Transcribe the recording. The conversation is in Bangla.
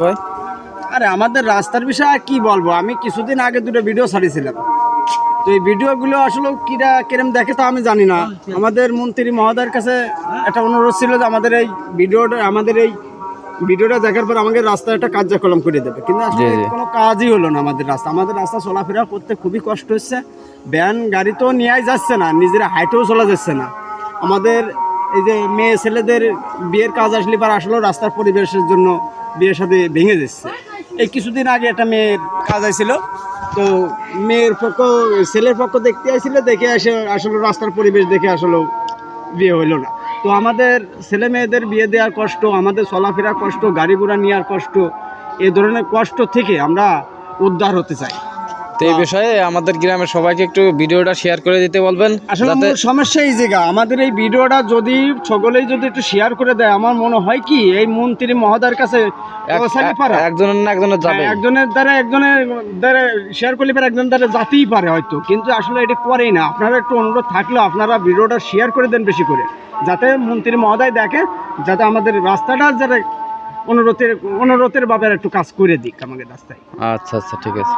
ভাই আরে আমাদের রাস্তার বিষয়ে আর কি বলবো, আমি কিছুদিন আগে দুটো ভিডিও ছাড়িয়েছিলাম। তো এই ভিডিওগুলো আসলে কিরম দেখে তো আমি জানি না। আমাদের মন্ত্রী মহোদয়ের কাছে একটা অনুরোধ ছিল যে আমাদের এই ভিডিওটা দেখার পর আমাদের রাস্তায় একটা কার্যক্রম করে দেবে, কিন্তু আসলে জি। কোনো কাজই হলো না। আমাদের রাস্তা চলাফেরা করতে খুবই কষ্ট হচ্ছে। ভ্যান গাড়ি তো নিয়েই যাচ্ছে না, নিজেরা হাইটেও চলা যাচ্ছে না। আমাদের এই যে মেয়ে ছেলেদের বিয়ের কাজ আসলে পর আসলেও রাস্তার পরিবেশের জন্য বিয়ের সাথে ভেঙে যাচ্ছে। এই কিছুদিন আগে একটা মেয়ের কাজ আইছিল, তো ছেলের পক্ষ দেখতে আসছিল, দেখে আসলে রাস্তার পরিবেশ দেখে আসলে বিয়ে হইলো না। তো আমাদের ছেলে মেয়েদের বিয়ে দেওয়ার কষ্ট, আমাদের চলাফেরার কষ্ট, গাড়ি ঘোড়া নেওয়ার কষ্ট, এই ধরনের কষ্ট থেকে আমরা উদ্ধার হতে চাই। তো এই বিষয়ে আমাদের গ্রামের সবাইকে একটু ভিডিওটা শেয়ার করে দিতে বলবেন। আসলে মূল সমস্যা এই জায়গা, আমাদের এই ভিডিওটা যদি সকলেই যদি একটু শেয়ার করে দেয়, আমার মনে হয় কি এই মন্ত্রী মহোদয়ের কাছে একজনের না একজনের যাবে, একজনের দ্বারা শেয়ার করলে পারে, একজন দ্বারা যাতেই পারে হয়তো, কিন্তু আসলে এটা করেই না। আপনারা একটু অনুরোধ থাকলেও আপনারা ভিডিওটা শেয়ার করে দেন বেশি করে, যাতে মন্ত্রী মহোদয় দেখে, যাতে আমাদের রাস্তাটা যারা অনুরোধের ভাবে একটু কাজ করে দিক আমাদের রাস্তায়। আচ্ছা ঠিক আছে।